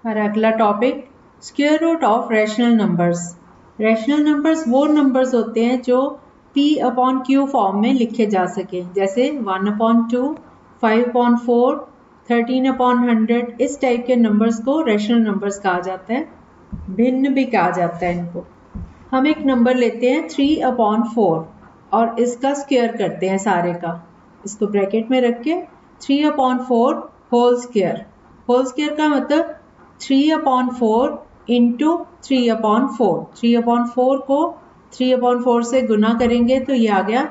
हमारा अगला topic square root of rational numbers. Rational numbers वो नंबर्स होते हैं जो p/q फॉर्म में लिखे जा सके, जैसे 1/2, 5/4, 13/100। इस टाइप के नंबर्स को रैशनल नंबर्स कहा जाता है, भिन्न भी कहा जाता है इनको। हम एक नंबर लेते हैं 3/4 और इसका स्क्वायर करते हैं सारे का। इसको ब्रैकेट में रख के 3/4 होल स्क्वायर। होल स्क्वायर का मतलब 3/4 इंटू 3/4। 3/4 को 3/4 से गुना करेंगे तो ये आ गया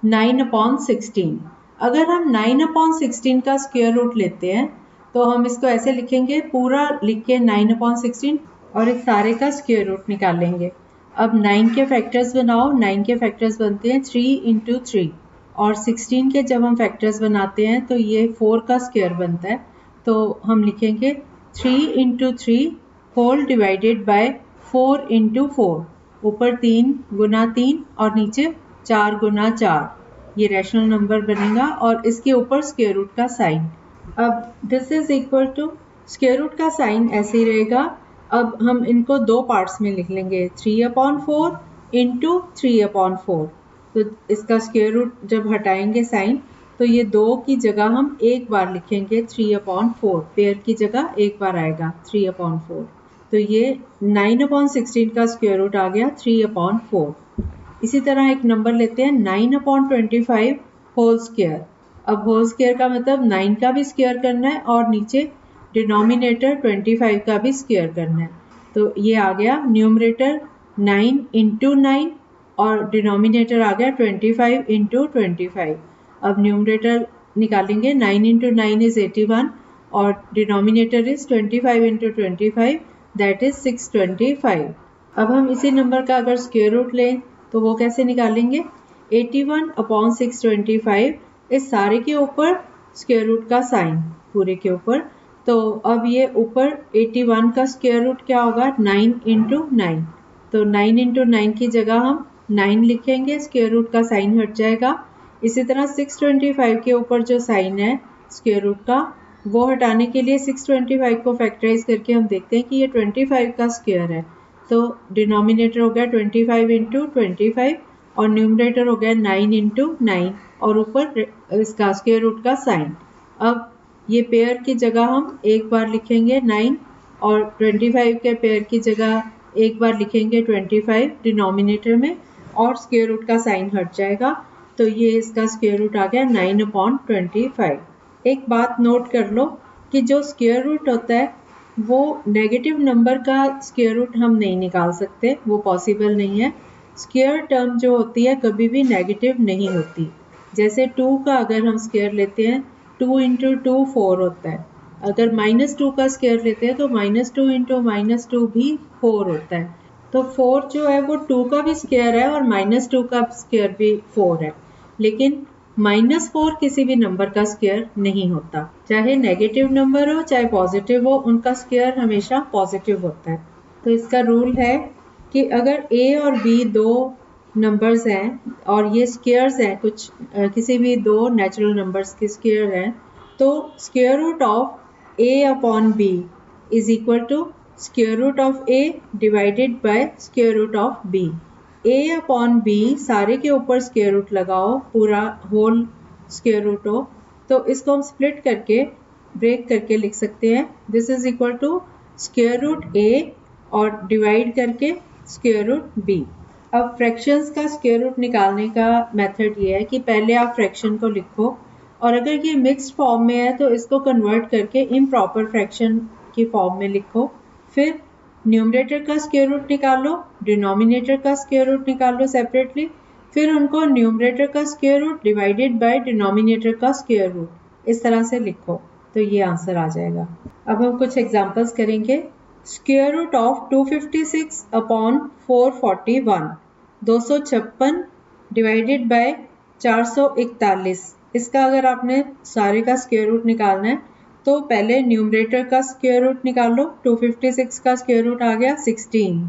9/16। अगर हम 9/16 का स्क्वायर रूट लेते हैं तो हम इसको ऐसे लिखेंगे, पूरा लिख के 9/16 और इस सारे का स्क्वायर रूट निकालेंगे। अब 9 के फैक्टर्स बनाओ। 9 के फैक्टर्स बनते हैं 3 इंटू 3 और 16 के जब हम फैक्टर्स बनाते हैं तो ये 4 का स्क्वायर बनता है। तो हम लिखेंगे 3 into 3 whole divided by 4 into 4। ऊपर 3 गुना 3 और नीचे 4 गुना 4, ये रैशनल नंबर बनेगा और इसके ऊपर स्क्वायर रूट का साइन। अब this is equal to, square root का साइन ऐसे ही रहेगा। अब हम इनको दो पार्ट्स में लिख लेंगे, 3/4 इंटू 3/4। तो इसका स्क्वायर रूट जब हटाएंगे साइन तो ये 2 की जगह हम एक बार लिखेंगे 3/4, पेयर की जगह एक बार आएगा 3/4। तो ये 9/16 का स्क्वायर रूट आ गया 3/4। इसी तरह एक नंबर लेते हैं 9/25 होल स्क्वायर। अब होल स्क्वायर का मतलब 9 का भी स्क्वायर करना है और नीचे डिनोमिनेटर 25 का भी स्क्वायर करना है। तो ये आ गया न्यूमरेटर 9 इंटू 9 और डिनोमिनेटर आ गया 25 इंटू 25। अब न्यूमरेटर निकालेंगे, 9 इंटू 9 इज 81 और denominator is 25 into 25, that is 625। अब हम इसी नंबर का अगर स्क्वायर रूट लें तो वो कैसे निकालेंगे, 81/625, इस सारे के ऊपर स्क्वायर रूट का साइन पूरे के ऊपर। तो अब ये ऊपर 81 का स्क्वायर रूट क्या होगा, 9 इंटू 9। तो 9 इंटू 9 की जगह हम 9 लिखेंगे, स्क्वायर रूट का साइन हट जाएगा। इसी तरह 625 के ऊपर जो साइन है स्क्वायर रूट का, वो हटाने के लिए 625 को फैक्टराइज करके हम देखते हैं कि ये 25 का स्क्वायर है। तो डिनोमिनेटर हो गया 25 इंटू 25 और न्यूमरेटर हो गया 9 इंटू 9 और ऊपर इसका स्क्वायर रूट का साइन। अब ये पेयर की जगह हम एक बार लिखेंगे 9 और 25 के पेयर की जगह एक बार लिखेंगे 25 डिनोमिनेटर में और स्क्वायर रूट का साइन हट जाएगा। तो ये इसका स्क्वायर रूट आ गया 9/25। एक बात नोट कर लो कि जो स्क्वायर रूट होता है वो नेगेटिव नंबर का स्क्वायर रूट हम नहीं निकाल सकते, वो पॉसिबल नहीं है। स्क्वायर टर्म जो होती है कभी भी नेगेटिव नहीं होती। जैसे 2 का अगर हम स्क्वायर लेते हैं, 2 इंटू 2 4 होता है। अगर -2 का स्क्वायर लेते हैं तो -2 इंटू -2 भी 4 होता है। तो 4 जो है वो 2 का भी स्क्वायर है और -2 का स्क्वायर भी 4 है। लेकिन -4 किसी भी नंबर का स्क्वायर नहीं होता, चाहे नेगेटिव नंबर हो चाहे पॉजिटिव हो, उनका स्क्वायर हमेशा पॉजिटिव होता है। तो इसका रूल है कि अगर a और b दो नंबर्स हैं और ये स्क्वायर्स हैं, कुछ किसी भी दो नेचुरल नंबर्स के स्क्वायर हैं, तो square root of a/b is equal to square root of a divided by square root of b। a/b सारे के ऊपर स्क्वायर रूट लगाओ, पूरा होल स्क्वायर रूट हो, तो इसको हम स्प्लिट करके ब्रेक करके लिख सकते हैं, this is equal to square root a और डिवाइड करके स्क्वायर रूट b। अब फ्रैक्शंस का स्क्वायर रूट निकालने का मेथड ये है कि पहले आप फ्रैक्शन को लिखो और अगर ये मिक्स्ड फॉर्म में है तो इसको कन्वर्ट करके इम्प्रॉपर फ्रैक्शन की फॉर्म में लिखो। फिर न्यूमरेटर का स्क्वायर रूट निकालो, डिनोमिनेटर का स्क्वायर रूट निकालो सेपरेटली, फिर उनको न्यूमरेटर का square root divided by denominator का स्क्वायर रूट, इस तरह से लिखो तो ये आंसर आ जाएगा। अब हम कुछ एग्जांपल्स करेंगे। Square root of 256/441, 256 divided by 441। इसका अगर आपने सारे का स्क्वायर रूट निकालना है तो पहले न्यूमरेटर का स्क्वायर रूट निकालो, 256 का स्क्वायर रूट आ गया 16।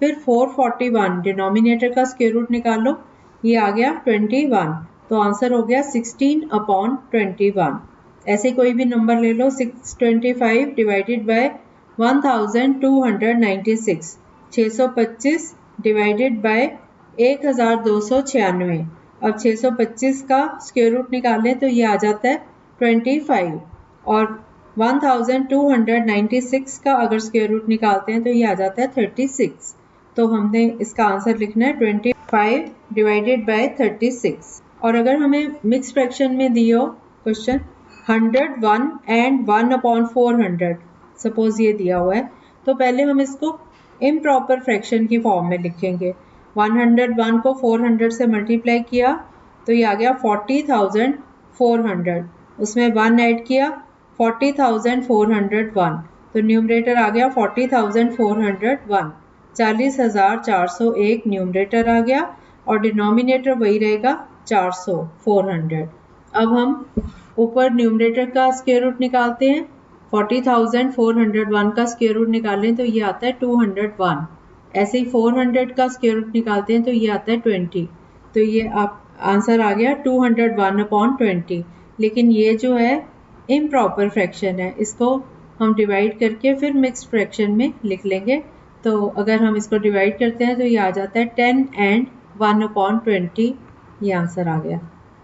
फिर 441 डिनोमिनेटर का स्क्वायर रूट निकालो, ये आ गया 21। तो आंसर हो गया 16/21। ऐसे कोई भी नंबर ले लो, 625 डिवाइडेड बाय 1296 625 डिवाइडेड बाय 1296। अब 625 का स्क्वायर रूट निकालें तो ये आ जाता है 25 और 1296 का अगर स्क्वायर रूट निकालते हैं तो ये आ जाता है 36। तो हमने इसका आंसर लिखना है 25 डिवाइडेड बाय 36। और अगर हमें मिक्स फ्रैक्शन में दिया हो क्वेश्चन 101 एंड 1/400 सपोज ये दिया हुआ है, तो पहले हम इसको इम्प्रॉपर फ्रैक्शन की फॉर्म में लिखेंगे। 101 को 400 से मल्टीप्लाई किया तो ये आ गया 40,400, उसमें 1 ऐड किया 40,401, तो न्यूमरेटर आ गया 40,401, 40,401 न्यूमरेटर आ गया और डिनोमिनेटर वही रहेगा 400 400। अब हम ऊपर न्यूमरेटर का स्क्वायर रूट निकालते हैं। 40,401 का स्क्वायर रूट निकालें तो ये आता है 201। ऐसे ही 400 का स्क्वायर रूट निकालते हैं तो ये आता है 20। तो ये आप आंसर आ गया 201/20। लेकिन ये जो है इम्प्रॉपर फ्रैक्शन है, इसको हम डिवाइड करके फिर मिक्स्ड फ्रैक्शन में लिख लेंगे। तो अगर हम इसको डिवाइड करते हैं तो ये आ जाता है 10 एंड 1/20। ये आंसर आ गया।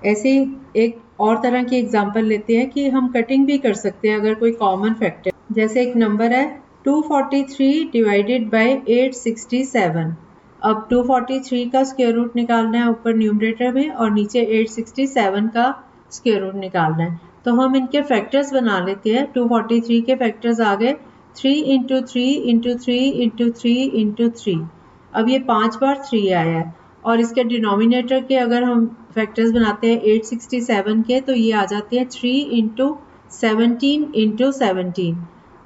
ऐसे ही एक और तरह की एग्जांपल लेते हैं कि हम कटिंग भी कर सकते हैं अगर कोई कॉमन फैक्टर, जैसे एक नंबर है 243 डिवाइडेड बाय 867। अब 243 का स्क्वायर रूट निकालना है ऊपर न्यूमरेटर में और नीचे 867 का स्क्वायर रूट निकालना है। तो हम इनके फैक्टर्स बना लेते हैं। 243 के फैक्टर्स आ गए 3 × 3 × 3 × 3 × 3। अब ये 5 बार 3 आया है और इसके डिनोमिनेटर के अगर हम फैक्टर्स बनाते हैं 867 के तो ये आ जाते हैं 3 × 17 × 17।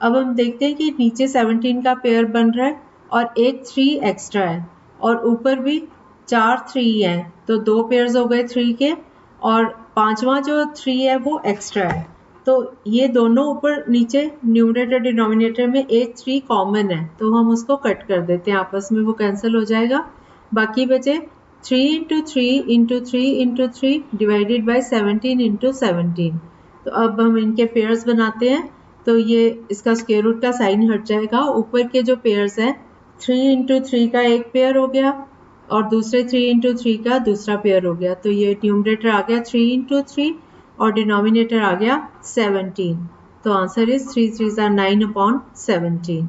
अब हम देखते हैं कि नीचे 17 का पेयर बन रहा है और एक 3 एक्स्ट्रा है और ऊपर भी 4 3 हैं, तो 2 पेयर्स हो गए 3 के और पांचवा जो 3 है वो एक्स्ट्रा है। तो ये दोनों ऊपर नीचे न्यूमरेटर डिनोमिनेटर में एक 3 कॉमन है, तो हम उसको कट कर देते हैं, आपस में वो कैंसिल हो जाएगा। बाकी बचे 3 × 3 × 3 × 3 डिवाइडेड बाय 17 × 17। तो अब हम इनके पेयर्स बनाते हैं तो ये इसका स्क्वायर रूट का साइन हट जाएगा। ऊपर के जो पेयर्स हैं 3 × 3 का एक पेयर हो गया और दूसरे 3 × 3 का दूसरा पेयर हो गया। तो ये न्यूमरेटर आ गया 3 × 3 और डिनोमिनेटर आ गया 17। तो आंसर इज 3 3s are 9/17।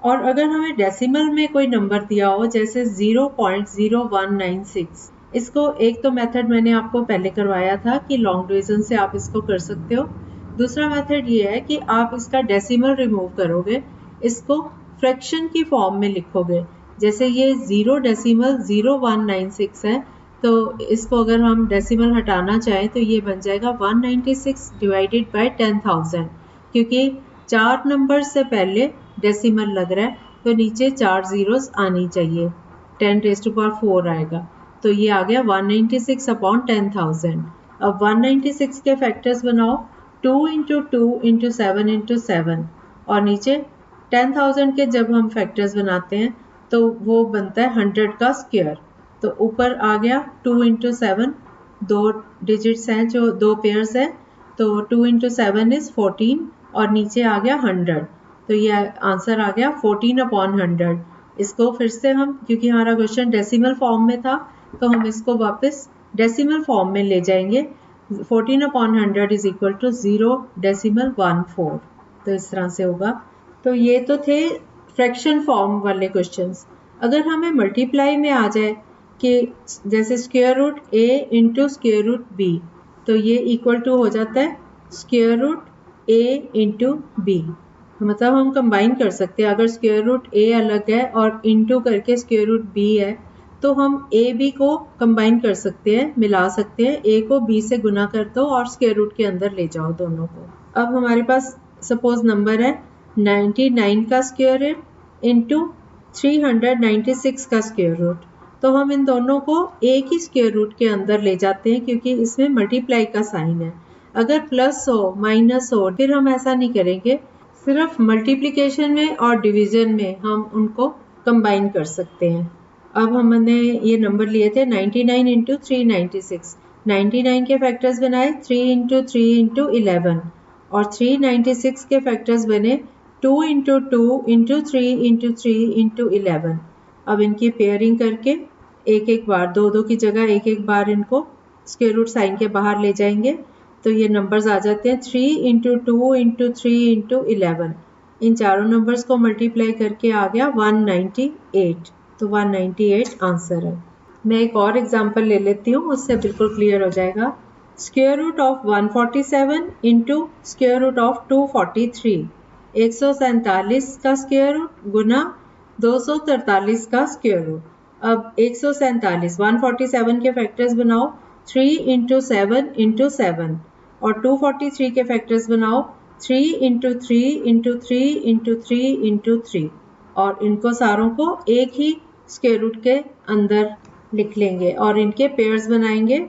और अगर हमें डेसिमल में कोई नंबर दिया हो जैसे 0.0196, इसको एक तो मेथड मैंने आपको पहले करवाया था कि लॉन्ग डिवीजन से आप इसको कर सकते हो। दूसरा मेथड ये है कि आप इसका डेसिमल रिमूव करोगे, इसको फ्रैक्शन की फॉर्म में लिखोगे। जैसे ये 0.0196 है तो इसको अगर हम डेसिमल हटाना चाहें तो ये बन जाएगा 196 डिवाइडेड बाय 10,000, क्योंकि 4 नंबर से पहले डेसिमल लग रहा है तो नीचे 4 जीरोस आनी चाहिए, 10⁴ आएगा। तो ये आ गया 196/10,000। अब 196 के फैक्टर्स बनाओ 2 × 2 × 7 × 7 और नीचे 10,000 के जब हम फैक्टर्स बनाते हैं तो वो बनता है 100 का स्क्वायर। तो ऊपर आ गया 2 × 7, 2 डिजिट्स हैं जो 2 पेयर्स हैं, तो 2 × 7 इज 14 और नीचे आ गया 100। तो ये आंसर आ गया 14/100। इसको फिर से हम, क्योंकि हमारा क्वेश्चन डेसिमल फॉर्म में था तो हम इसको वापस डेसिमल फॉर्म में ले जाएंगे। 14/100 इज इक्वल टू 0.14। तो इस तरह से होगा। तो ये तो थे फ्रैक्शन फॉर्म वाले क्वेश्चंस। अगर हमें मल्टीप्लाई में आ जाए कि जैसे square root a × square root b, तो ये इक्वल टू हो जाता है स्क्वायर रूट a × b। मतलब हम कंबाइन कर सकते हैं, अगर स्क्वायर रूट a अलग है और इंटू करके स्क्वायर रूट b है तो हम a b को कंबाइन कर सकते हैं, मिला सकते हैं। a को b से गुना कर दो और स्क्वायर रूट के अंदर ले जाओ दोनों को। अब हमारे पास सपोज नंबर है 99 का स्क्वायर है इंटू 396 का स्क्वायर रूट, तो हम इन दोनों को एक ही स्क्वायर रूट के अंदर ले जाते हैं क्योंकि इसमें मल्टीप्लाई का साइन है। अगर प्लस हो माइनस हो फिर हम ऐसा नहीं करेंगे, सिर्फ मल्टीप्लिकेशन में और डिवीजन में हम उनको कंबाइन कर सकते हैं। अब हमने ये नंबर लिए थे 99 × 396। 99 के फैक्टर्स बनाए 3 × 3 × 11 और 396 के फैक्टर्स बने 2 इंटू 2 इंटू 3 इंटू 3 इंटू 11। अब इनकी पेयरिंग करके एक एक बार, दो दो की जगह एक एक बार इनको स्क्वायर रूट साइन के बाहर ले जाएंगे तो ये नंबर्स आ जाते हैं 3 इंटू 2 इंटू 3 इंटू 11। इन चारों नंबर्स को मल्टीप्लाई करके आ गया 198। तो 198 आंसर है। मैं एक और एग्जांपल ले लेती हूँ, उससे बिल्कुल क्लियर हो जाएगा। Square root of 147 into square root of 243। 147 का स्क्वायर रूट गुना 243 का स्क्वायर रूट। अब 147 147 के फैक्टर्स बनाओ 3 इंटू 7 इंटू 7 और 243 के फैक्टर्स बनाओ 3 इंटू 3 इंटू 3 इंटू 3 इंटू 3 और इनको सारों को एक ही स्क्वायर रूट के अंदर लिख लेंगे और इनके पेयर्स बनाएंगे।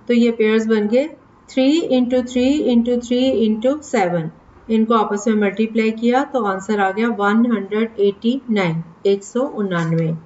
तो ये पेयर्स बन गए 3 इंटू 3 इंटू 3 इंटू 7। इनको आपस में मल्टीप्लाई किया तो आंसर आ गया 189 199।